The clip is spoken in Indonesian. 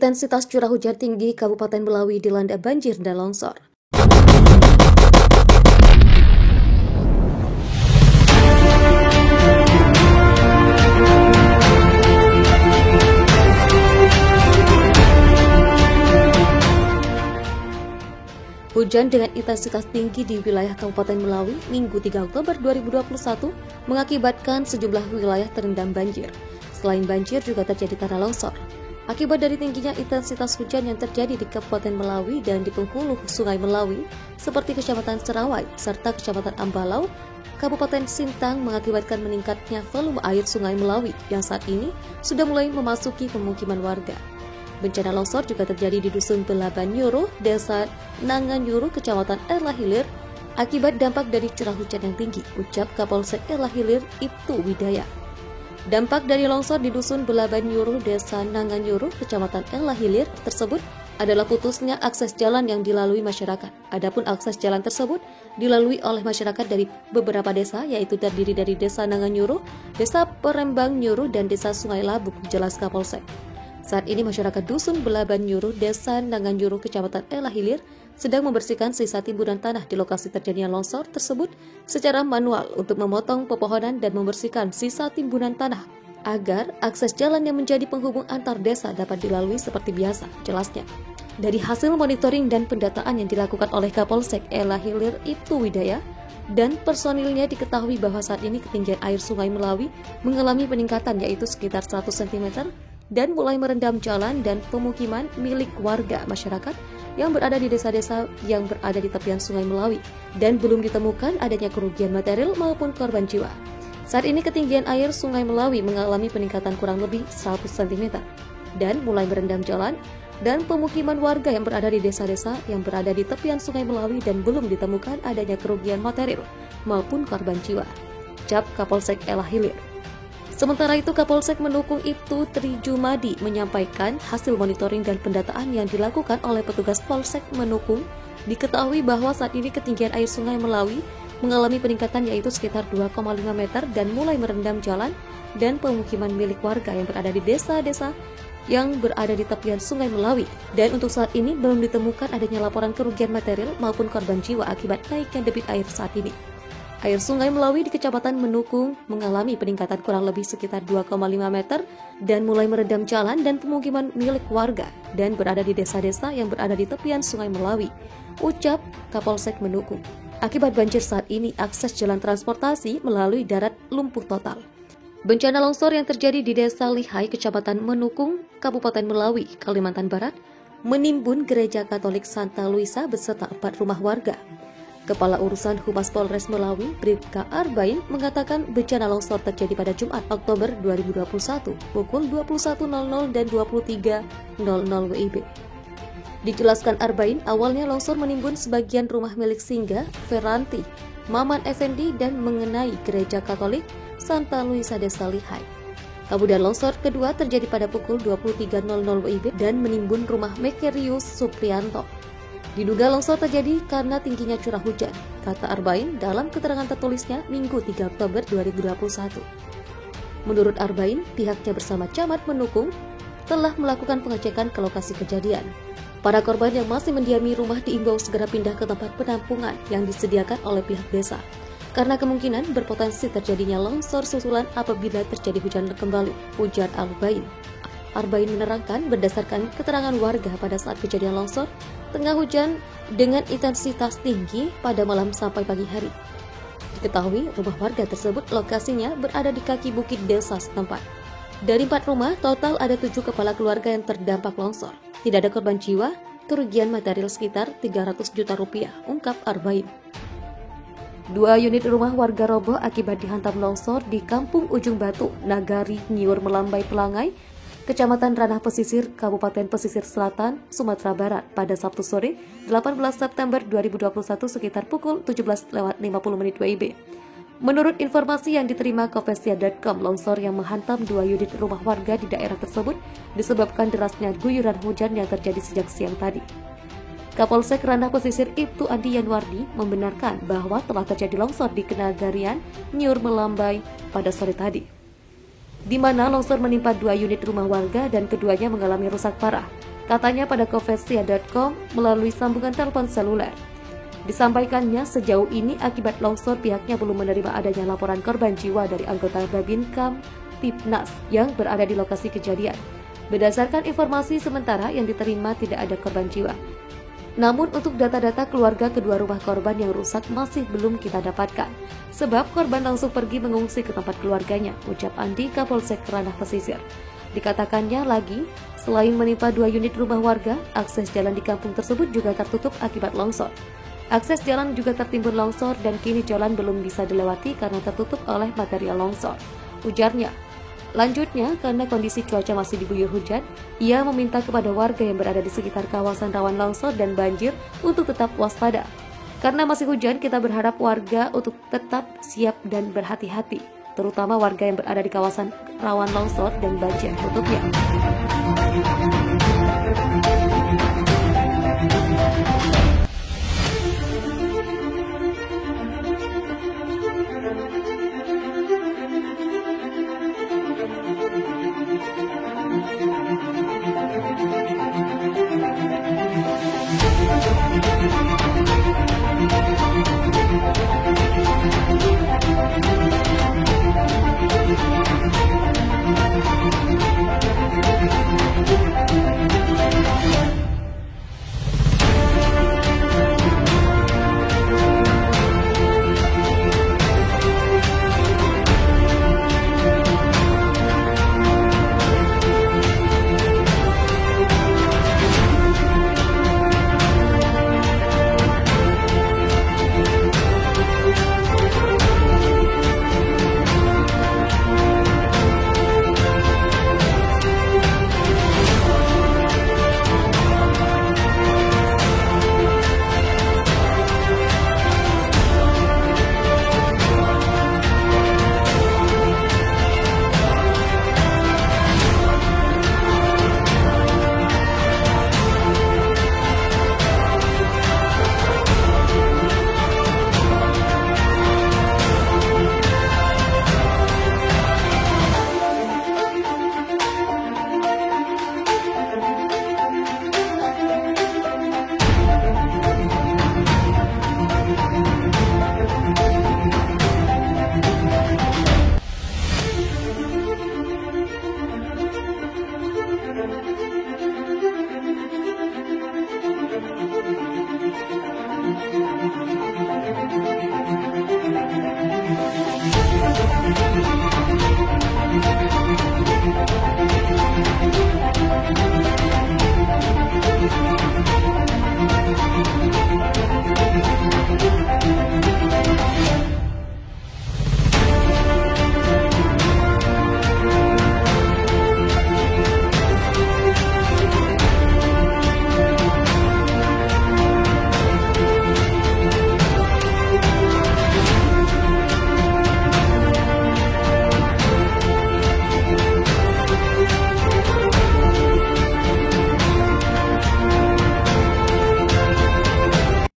Intensitas curah hujan tinggi Kabupaten Melawi dilanda banjir dan longsor. Hujan dengan intensitas tinggi di wilayah Kabupaten Melawi Minggu 3 Oktober 2021 mengakibatkan sejumlah wilayah terendam banjir. Selain banjir juga terjadi tanah longsor. Akibat dari tingginya intensitas hujan yang terjadi di Kabupaten Melawi dan di penghulu Sungai Melawi seperti Kecamatan Serawai serta Kecamatan Ambalau, Kabupaten Sintang mengakibatkan meningkatnya volume air Sungai Melawi yang saat ini sudah mulai memasuki pemukiman warga. Bencana longsor juga terjadi di Dusun Belaban Nyuruh, Desa Nanganyuruh, Kecamatan Erla Hilir, akibat dampak dari curah hujan yang tinggi, ucap Kapolsek Erla Hilir, Ibtu Widaya. Dampak dari longsor di Dusun Belaban Nyuruh, Desa Nanganyuruh, Kecamatan Erla Hilir tersebut adalah putusnya akses jalan yang dilalui masyarakat. Adapun akses jalan tersebut dilalui oleh masyarakat dari beberapa desa, yaitu terdiri dari Desa Nanganyuruh, Desa Perembang Nyuruh, dan Desa Sungai Labuk, jelas Kapolsek. Saat ini masyarakat Dusun Belaban Nyuruh, Desa Nanganyuruh, Kecamatan Erla Hilir sedang membersihkan sisa timbunan tanah di lokasi terjadinya longsor tersebut secara manual untuk memotong pepohonan dan membersihkan sisa timbunan tanah agar akses jalan yang menjadi penghubung antar desa dapat dilalui seperti biasa, jelasnya. Dari hasil monitoring dan pendataan yang dilakukan oleh Kapolsek Erla Hilir Ibtu Widaya dan personilnya, diketahui bahwa saat ini ketinggian air Sungai Melawi mengalami peningkatan, yaitu sekitar 1 cm dan mulai merendam jalan dan pemukiman milik warga masyarakat yang berada di desa-desa yang berada di tepian Sungai Melawi, dan belum ditemukan adanya kerugian material maupun korban jiwa. Saat ini ketinggian air Sungai Melawi mengalami peningkatan kurang lebih 100 cm dan mulai merendam jalan dan pemukiman warga yang berada di desa-desa yang berada di tepian Sungai Melawi, dan belum ditemukan adanya kerugian material maupun korban jiwa, ucap Kapolsek Erla Hilir. Sementara itu, Kapolsek Menukung Ibtu Trijumadi menyampaikan hasil monitoring dan pendataan yang dilakukan oleh petugas Polsek Menukung. Diketahui bahwa saat ini ketinggian air Sungai Melawi mengalami peningkatan, yaitu sekitar 2,5 meter dan mulai merendam jalan dan pemukiman milik warga yang berada di desa-desa yang berada di tepian Sungai Melawi. Dan untuk saat ini belum ditemukan adanya laporan kerugian material maupun korban jiwa akibat naiknya debit air saat ini. Air Sungai Melawi di Kecamatan Menukung mengalami peningkatan kurang lebih sekitar 2,5 meter dan mulai merendam jalan dan pemukiman milik warga dan berada di desa-desa yang berada di tepian Sungai Melawi, ucap Kapolsek Menukung. Akibat banjir saat ini, akses jalan transportasi melalui darat lumpuh total. Bencana longsor yang terjadi di Desa Lihai, Kecamatan Menukung, Kabupaten Melawi, Kalimantan Barat, menimbun Gereja Katolik Santa Luisa beserta 4 rumah warga. Kepala Urusan Humas Polres Melawi, Bribka Arbain, mengatakan bencana longsor terjadi pada Jumat, Oktober 2021, pukul 21.00 dan 23.00 WIB. Dijelaskan Arbain, awalnya longsor menimbun sebagian rumah milik Singga, Feranti, Maman Effendi, dan mengenai Gereja Katolik Santa Luisa Desa Lihai. Kemudian longsor kedua terjadi pada pukul 23.00 WIB dan menimbun rumah Mekerius Suprianto. Diduga longsor terjadi karena tingginya curah hujan, kata Arbain dalam keterangan tertulisnya Minggu 3 Oktober 2021. Menurut Arbain, pihaknya bersama Camat Menukung telah melakukan pengecekan ke lokasi kejadian. Para korban yang masih mendiami rumah diimbau segera pindah ke tempat penampungan yang disediakan oleh pihak desa, karena kemungkinan berpotensi terjadinya longsor susulan apabila terjadi hujan kembali, ujar Arbain. Arbain menerangkan berdasarkan keterangan warga pada saat kejadian longsor, tengah hujan dengan intensitas tinggi pada malam sampai pagi hari. Diketahui rumah warga tersebut lokasinya berada di kaki bukit desa setempat. Dari 4 rumah, total ada 7 kepala keluarga yang terdampak longsor. Tidak ada korban jiwa, kerugian material sekitar 300 juta rupiah, ungkap Arbain. 2 unit rumah warga roboh akibat dihantam longsor di Kampung Ujung Batu, Nagari Nyiur Melambai Pelangai, Kecamatan Ranah Pesisir, Kabupaten Pesisir Selatan, Sumatera Barat pada Sabtu sore, 18 September 2021 sekitar pukul 17.50 WIB. Menurut informasi yang diterima Kopesia.com, longsor yang menghantam 2 unit rumah warga di daerah tersebut disebabkan derasnya guyuran hujan yang terjadi sejak siang tadi. Kapolsek Ranah Pesisir Ibtu Andi Yanwardi membenarkan bahwa telah terjadi longsor di Kenagarian Nyiur Melambai pada sore tadi, di mana longsor menimpa 2 unit rumah warga dan keduanya mengalami rusak parah. katanya pada Kovesia.com melalui sambungan telepon seluler. Disampaikannya sejauh ini akibat longsor pihaknya belum menerima adanya laporan korban jiwa dari anggota Babinkan Tipnas yang berada di lokasi kejadian. Berdasarkan informasi sementara yang diterima tidak ada korban jiwa. Namun untuk data-data keluarga kedua rumah korban yang rusak masih belum kita dapatkan. Sebab korban langsung pergi mengungsi ke tempat keluarganya, ucap Andi Kapolsek Ranah Pesisir. Dikatakannya lagi, selain menimpa 2 unit rumah warga, akses jalan di kampung tersebut juga tertutup akibat longsor. Akses jalan juga tertimbun longsor dan kini jalan belum bisa dilewati karena tertutup oleh material longsor, ujarnya. Lanjutnya, karena kondisi cuaca masih diguyur hujan, ia meminta kepada warga yang berada di sekitar kawasan rawan longsor dan banjir untuk tetap waspada. Karena masih hujan, kita berharap warga untuk tetap siap dan berhati-hati, terutama warga yang berada di kawasan rawan longsor dan banjir, tutupnya.